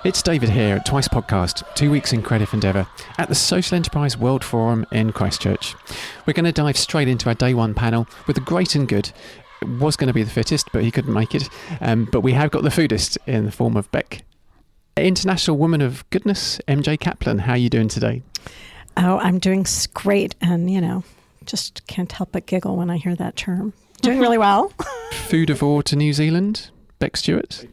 It's David here at Twice Podcast, 2 weeks in creative endeavour at the Social Enterprise World Forum in Christchurch. We're going to dive straight into our day one panel with the great and good. It was going to be the fittest, but he couldn't make it. But we have got the foodest in the form of Beck. International Woman of Goodness, MK Kaplan. How are you doing today? Oh, I'm doing great. And, just can't help but giggle when I hear that term. Doing really well. Foodivore to New Zealand, Beck Stewart.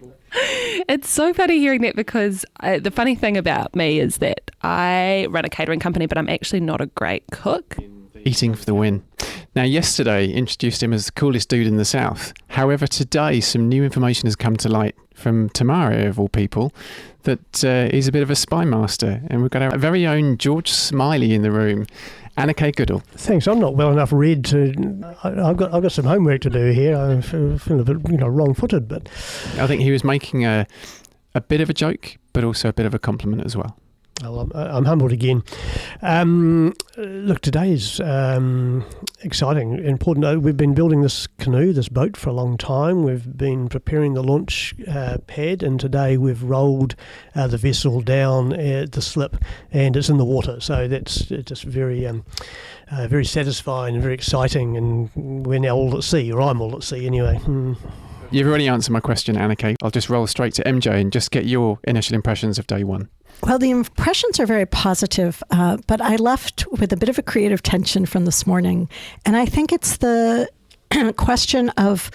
It's so funny hearing that because the funny thing about me is that I run a catering company, but I'm actually not a great cook. Eating for the win. Now, yesterday introduced him as the coolest dude in the South. However, today some new information has come to light from Tamara, of all people, that he's a bit of a spy master. And we've got our very own George Smiley in the room. Anake Goodall. Thanks. I'm not well enough read to. I've got some homework to do here. I feel a bit, wrong-footed, but I think he was making a bit of a joke, but also a bit of a compliment as well. Well, I'm humbled again. Look, today is exciting, important. We've been building this canoe, this boat, for a long time. We've been preparing the launch pad, and today we've rolled the vessel down the slip, and it's in the water. So that's just very satisfying and very exciting. And we're now all at sea, or I'm all at sea anyway. You've already answered my question, Anake. I'll just roll straight to MJ and just get your initial impressions of day one. Well, the impressions are very positive, but I left with a bit of a creative tension from this morning. And I think it's the question of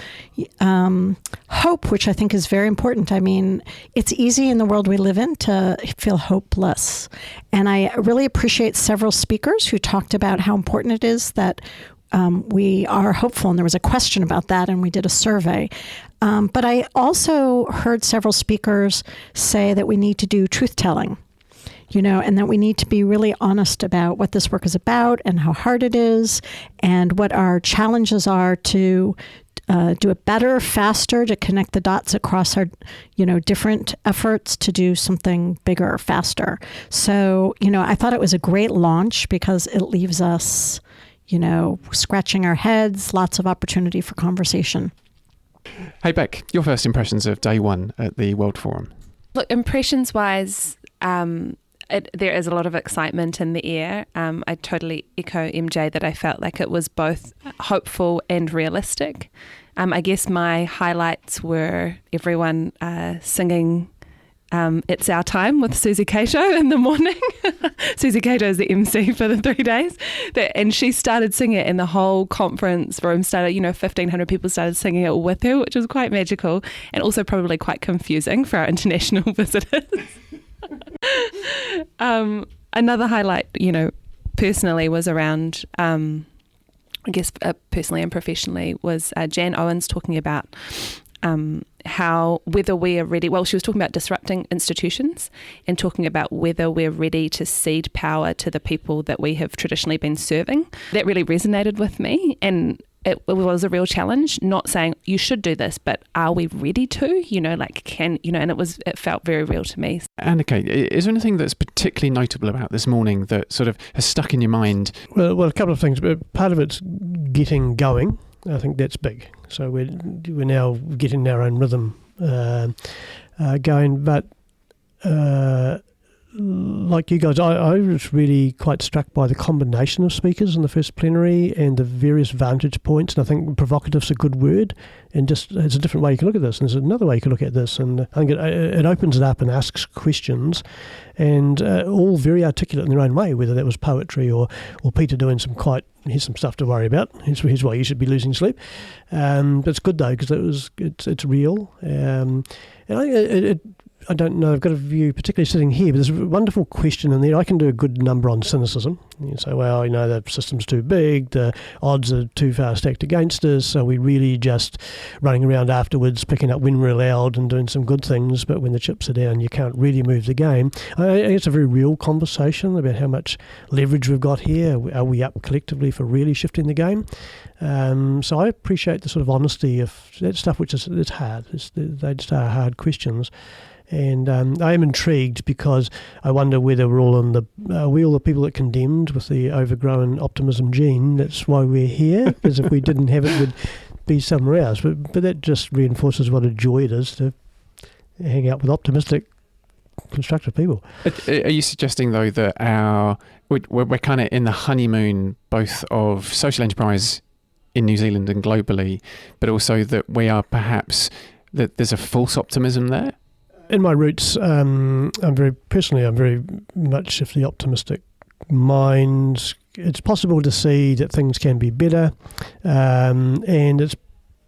hope, which I think is very important. I mean, it's easy in the world we live in to feel hopeless. And I really appreciate several speakers who talked about how important it is that we are hopeful, and there was a question about that, and we did a survey. But I also heard several speakers say that we need to do truth-telling, and that we need to be really honest about what this work is about and how hard it is and what our challenges are to do it better, faster, to connect the dots across our, different efforts to do something bigger, faster. So, I thought it was a great launch because it leaves us scratching our heads, lots of opportunity for conversation. Hey, Beck, your first impressions of day one at the World Forum? Look, impressions-wise, there is a lot of excitement in the air. I totally echo MJ that I felt like it was both hopeful and realistic. I guess my highlights were everyone singing It's Our Time with Susie Cato in the morning. Susie Cato is the MC for the 3 days. And she started singing it, and the whole conference room started, 1,500 people started singing it with her, which was quite magical and also probably quite confusing for our international visitors. Another highlight, personally was around, personally and professionally, was Jan Owens talking about how whether we are ready, she was talking about disrupting institutions and talking about whether we're ready to cede power to the people that we have traditionally been serving. That really resonated with me, and it was a real challenge, not saying you should do this, but are we ready to, and it felt very real to me. Anake, is there anything that's particularly notable about this morning that sort of has stuck in your mind? Well, a couple of things, but part of it's getting going. I think that's big. So we're now getting our own rhythm going. But like you guys, I was really quite struck by the combination of speakers in the first plenary and the various vantage points. And I think provocative's a good word. And just it's a different way you can look at this. And there's another way you can look at this. And I think it opens it up and asks questions, and all very articulate in their own way, whether that was poetry or Peter doing some quite, here's some stuff to worry about. Here's why you should be losing sleep. But it's good though, because it's real. And I don't know, I've got a view, particularly sitting here, but there's a wonderful question in there. I can do a good number on cynicism. You say, the system's too big, the odds are too far stacked against us, so we're really just running around afterwards, picking up when we're allowed and doing some good things, but when the chips are down, you can't really move the game. I think it's a very real conversation about how much leverage we've got here. Are we up collectively for really shifting the game? So I appreciate the sort of honesty of that stuff, which is it's hard. They just are hard questions. And I am intrigued because I wonder whether we're all the people that condemned with the overgrown optimism gene. That's why we're here, because if we didn't have it, we'd be somewhere else. But that just reinforces what a joy it is to hang out with optimistic constructive people. Are you suggesting, though, that we're kind of in the honeymoon both of social enterprise in New Zealand and globally, but also that we are perhaps, that there's a false optimism there? In my roots, I'm very much of the optimistic mind. It's possible to see that things can be better, and it's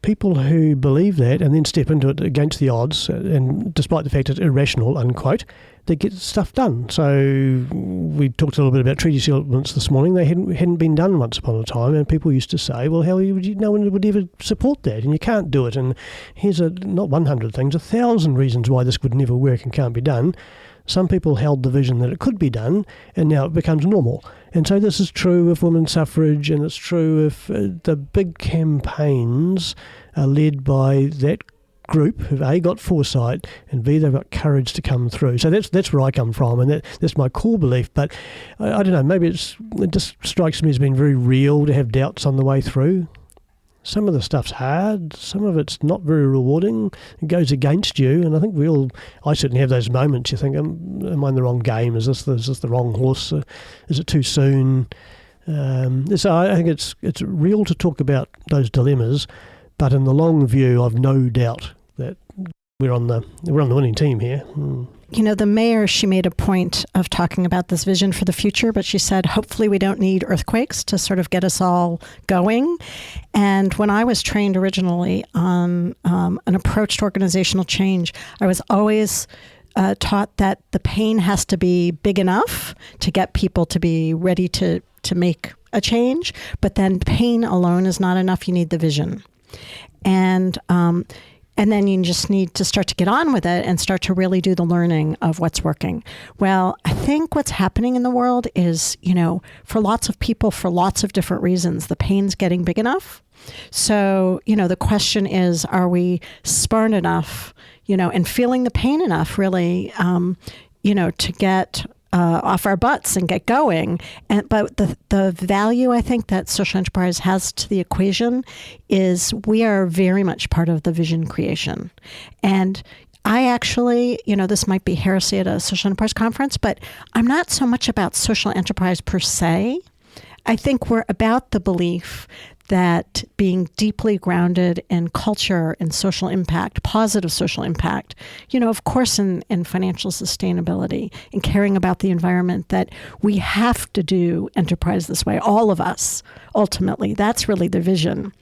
people who believe that and then step into it against the odds, and despite the fact it's irrational, unquote, they get stuff done. So we talked a little bit about treaty settlements this morning. They hadn't been done once upon a time, and people used to say, well, no one would ever support that, and you can't do it, and here's not 100 things, 1,000 reasons why this would never work and can't be done. Some people held the vision that it could be done, and now it becomes normal. And so this is true of women's suffrage, and it's true of the big campaigns are led by that group who've A, got foresight, and B, they've got courage to come through. So that's where I come from, and that's my core belief. But I don't know, maybe it just strikes me as being very real to have doubts on the way through. Some of the stuff's hard, some of it's not very rewarding, it goes against you, and I think I certainly have those moments. You think, am I in the wrong game? Is this the wrong horse? Is it too soon? So I think it's real to talk about those dilemmas, but in the long view, I've no doubt that we're on the winning team here. You know, the mayor, she made a point of talking about this vision for the future, but she said, hopefully we don't need earthquakes to sort of get us all going. And when I was trained originally on an approach to organizational change, I was always taught that the pain has to be big enough to get people to be ready to make a change, but then pain alone is not enough. You need the vision. And then you just need to start to get on with it and start to really do the learning of what's working. Well, I think what's happening in the world is, for lots of people, for lots of different reasons, the pain's getting big enough. So, the question is, are we smart enough, and feeling the pain enough really, to get off our butts and get going. But the value, I think, that social enterprise has to the equation is we are very much part of the vision creation. And I actually, this might be heresy at a social enterprise conference, but I'm not so much about social enterprise per se. I think we're about the belief that being deeply grounded in culture and social impact, positive social impact, of course in financial sustainability and caring about the environment, that we have to do enterprise this way, all of us, ultimately. That's really the vision.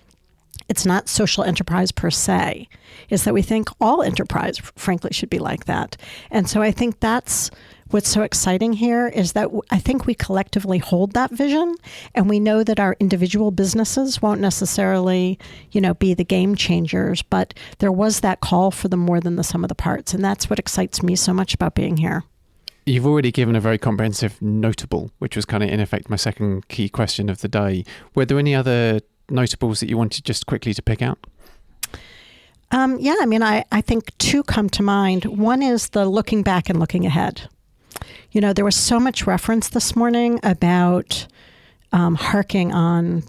It's not social enterprise per se. It's that we think all enterprise, frankly, should be like that. And so I think that's what's so exciting here is that I think we collectively hold that vision, and we know that our individual businesses won't necessarily, be the game changers, but there was that call for the more than the sum of the parts. And that's what excites me so much about being here. You've already given a very comprehensive notable, which was kind of in effect my second key question of the day. Were there any other notables that you wanted just quickly to pick out? I think two come to mind. One is the looking back and looking ahead. There was so much reference this morning about harking on,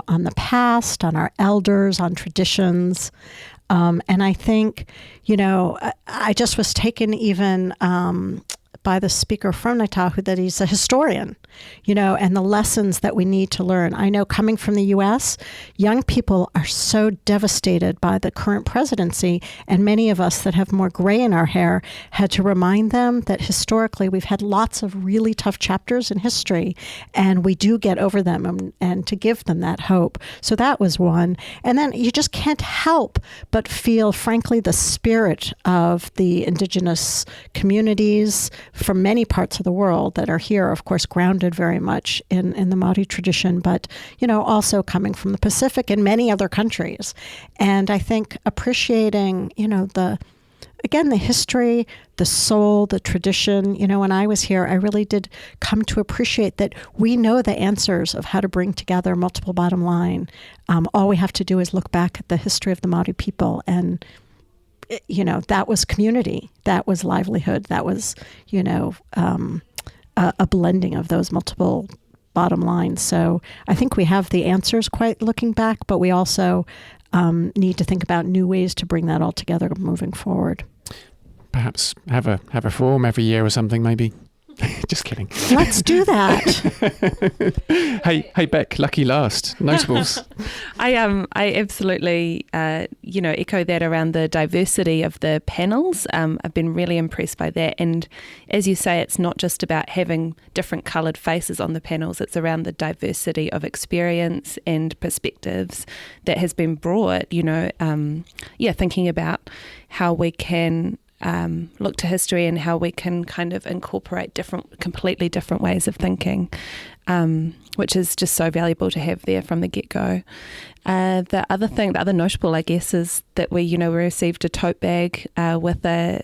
on the past, on our elders, on traditions. And I think, I just was taken even by the speaker from Naitahu that he's a historian, and the lessons that we need to learn. I know coming from the U.S., young people are so devastated by the current presidency, and many of us that have more gray in our hair had to remind them that historically we've had lots of really tough chapters in history, and we do get over them, and to give them that hope. So that was one. And then you just can't help but feel, frankly, the spirit of the indigenous communities from many parts of the world that are here, of course, grounded very much in the Māori tradition, but, also coming from the Pacific and many other countries. And I think appreciating, the history, the soul, the tradition. When I was here, I really did come to appreciate that we know the answers of how to bring together multiple bottom line. All we have to do is look back at the history of the Māori people, and that was community, that was livelihood, that was, a blending of those multiple bottom lines. So I think we have the answers quite looking back, but we also need to think about new ways to bring that all together moving forward. perhaps have a forum every year or something, maybe. Just kidding. Let's do that. Hey, Beck, lucky last. Notables. I absolutely echo that around the diversity of the panels. I've been really impressed by that, and as you say, it's not just about having different coloured faces on the panels. It's around the diversity of experience and perspectives that has been brought. Thinking about how we can look to history and how we can kind of incorporate completely different ways of thinking, which is just so valuable to have there from the get-go. The other notable, I guess, is that we received a tote bag with a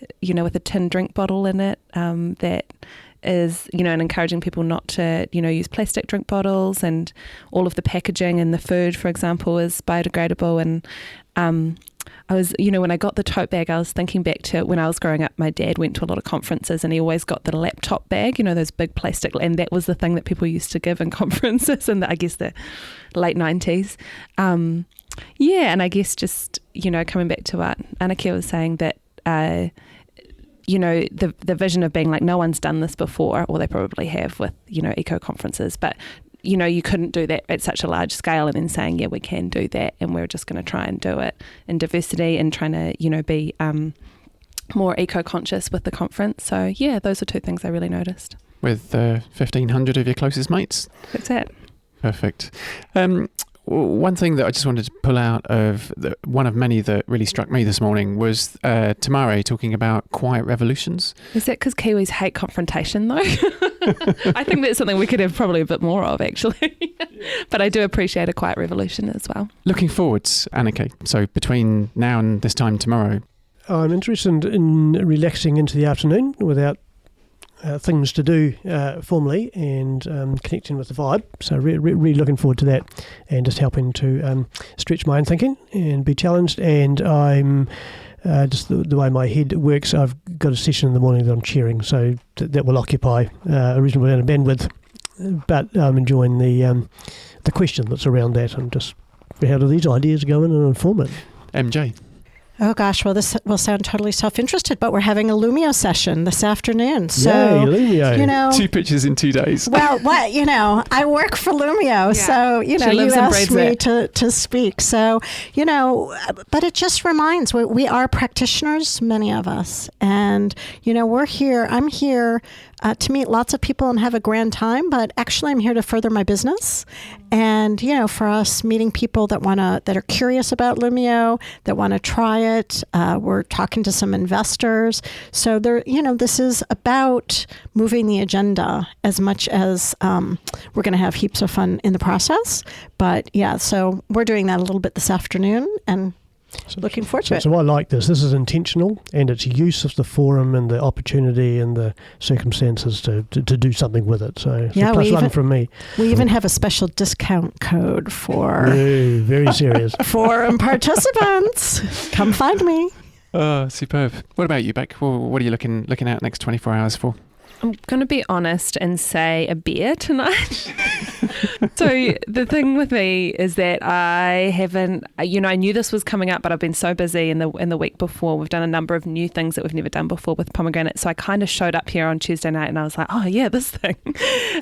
tin drink bottle in it that is, and encouraging people not to, use plastic drink bottles, and all of the packaging and the food, for example, is biodegradable. And I was, when I got the tote bag, I was thinking back to when I was growing up. My dad went to a lot of conferences and he always got the laptop bag, those big plastic, and that was the thing that people used to give in conferences in I guess the late 90s. And I guess just, coming back to what Anake was saying, that, the vision of being like, no one's done this before, or they probably have with, eco conferences, but you couldn't do that at such a large scale, and then saying, yeah, we can do that, and we're just going to try and do it in diversity and trying to, be more eco-conscious with the conference. So, yeah, those are two things I really noticed. With 1,500 of your closest mates? That's it. Perfect. One thing that I just wanted to pull out of one of many that really struck me this morning was Tamare talking about quiet revolutions. Is that because Kiwis hate confrontation, though? I think that's something we could have probably a bit more of, actually. But I do appreciate a quiet revolution as well. Looking forwards, Anake, so between now and this time tomorrow. I'm interested in relaxing into the afternoon without things to do formally, and connecting with the vibe. So really looking forward to that, and just helping to stretch my own thinking and be challenged. And I'm just the way my head works, I've got a session in the morning that I'm chairing, so that will occupy a reasonable amount of bandwidth. But I'm enjoying the question that's around that, and just how do these ideas go in and inform it. MJ. Oh gosh, well this will sound totally self-interested, but we're having a Lumio session this afternoon. So, yay, Lumio. 2 pictures in 2 days. Well, I work for Lumio, so, you asked me to speak. So, but it just reminds, we are practitioners, many of us. And, I'm here to meet lots of people and have a grand time, but actually I'm here to further my business. And, for us, meeting people that are curious about Lumio, that want to try it. We're talking to some investors. So this is about moving the agenda as much as we're going to have heaps of fun in the process. But yeah, so we're doing that a little bit this afternoon, and looking forward to it. So I like this. This is intentional, and it's use of the forum and the opportunity and the circumstances to do something with it. So plus one from me. We even have a special discount code for very serious forum participants. Come find me. Oh, superb. What about you, Beck? What are you looking out next 24 hours for? I'm going to be honest and say a beer tonight. So the thing with me is that I haven't, I knew this was coming up, but I've been so busy in the week before. We've done a number of new things that we've never done before with pomegranate. So I kind of showed up here on Tuesday night and I was like, oh yeah, this thing.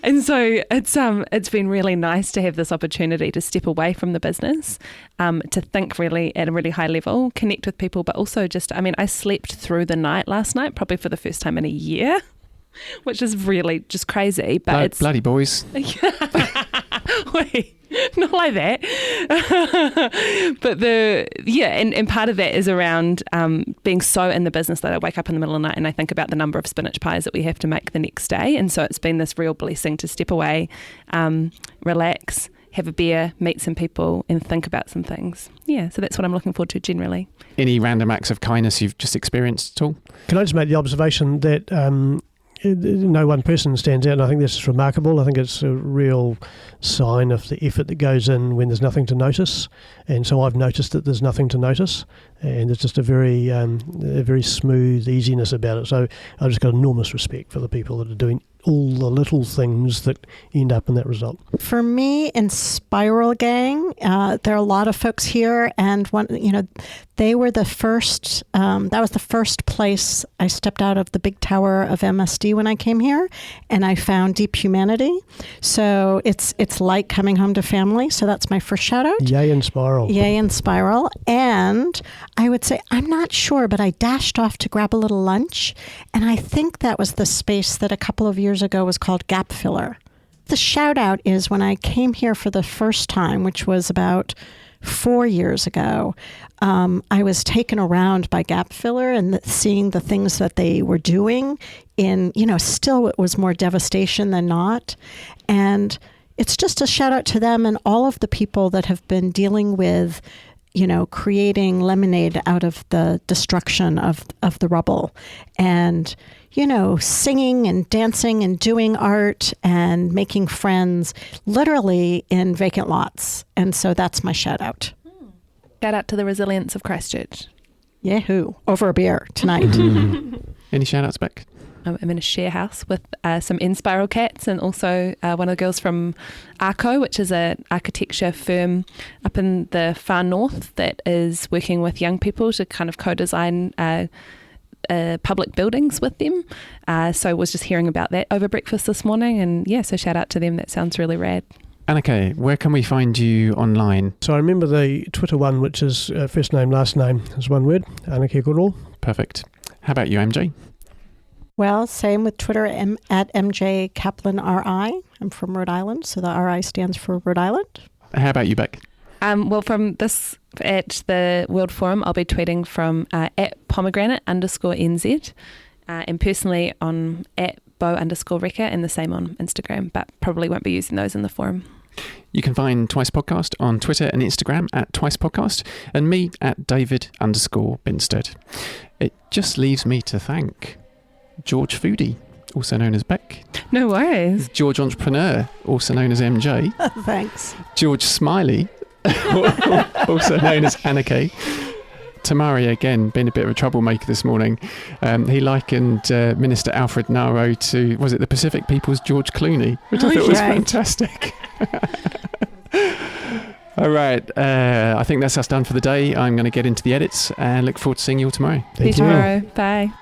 And so it's been really nice to have this opportunity to step away from the business, to think really at a really high level, connect with people, but also just, I slept through the night last night, probably for the first time in a year. Which is really just crazy, but it's bloody boys. Wait, not like that. But and part of that is around being so in the business that I wake up in the middle of the night and I think about the number of spinach pies that we have to make the next day, and so it's been this real blessing to step away, relax, have a beer, meet some people, and think about some things. Yeah, so that's what I'm looking forward to generally. Any random acts of kindness you've just experienced at all? Can I just make the observation that no one person stands out, and I think this is remarkable. I think it's a real sign of the effort that goes in when there's nothing to notice, and so I've noticed that there's nothing to notice, and it's just a very smooth easiness about it. So I've just got enormous respect for the people that are doing all the little things that end up in that result. For me, in Spiral Gang, there are a lot of folks here, and they were the first. That was the first place I stepped out of the big tower of MSD when I came here, and I found deep humanity. So it's like coming home to family. So that's my first shout out. Yay and Spiral. Yay and Spiral. And I would say, I'm not sure, but I dashed off to grab a little lunch, and I think that was the space that a couple of years ago was called Gap Filler. The shout out is when I came here for the first time, which was about 4 years ago, I was taken around by Gap Filler and seeing the things that they were doing in, still it was more devastation than not. And it's just a shout out to them and all of the people that have been dealing with creating lemonade out of the destruction of the rubble, and singing and dancing and doing art and making friends literally in vacant lots. And so that's my shout out. Shout out to the resilience of Christchurch. Yahoo! Over a beer tonight. Any shout outs, Beck? I'm in a share house with some in-spiral cats, and also one of the girls from Arco, which is an architecture firm up in the far north that is working with young people to kind of co-design public buildings with them. So I was just hearing about that over breakfast this morning, and so shout out to them. That sounds really rad. Anake, where can we find you online? So I remember the Twitter one, which is first name, last name, is one word, Anake Goodall. Perfect. How about you, MJ? Well, same with Twitter, at MJ Kaplan RI. I'm from Rhode Island, so the RI stands for Rhode Island. How about you, Beck? Well, from this at the World Forum, I'll be tweeting from at pomegranate_NZ, and personally on at @bow_wrecker, and the same on Instagram, but probably won't be using those in the forum. You can find Twice Podcast on Twitter and Instagram at Twice Podcast, and me at David_Binstead. It just leaves me to thank George Foodie, also known as Beck. No worries. George Entrepreneur, also known as MJ. Thanks. George Smiley, also known as Anake. Tamari, again, being a bit of a troublemaker this morning. He likened Minister Alfred Naro to, was it the Pacific People's George Clooney? Which I thought was fantastic. All right. I think that's us done for the day. I'm going to get into the edits and look forward to seeing you all tomorrow. See you tomorrow. Bye.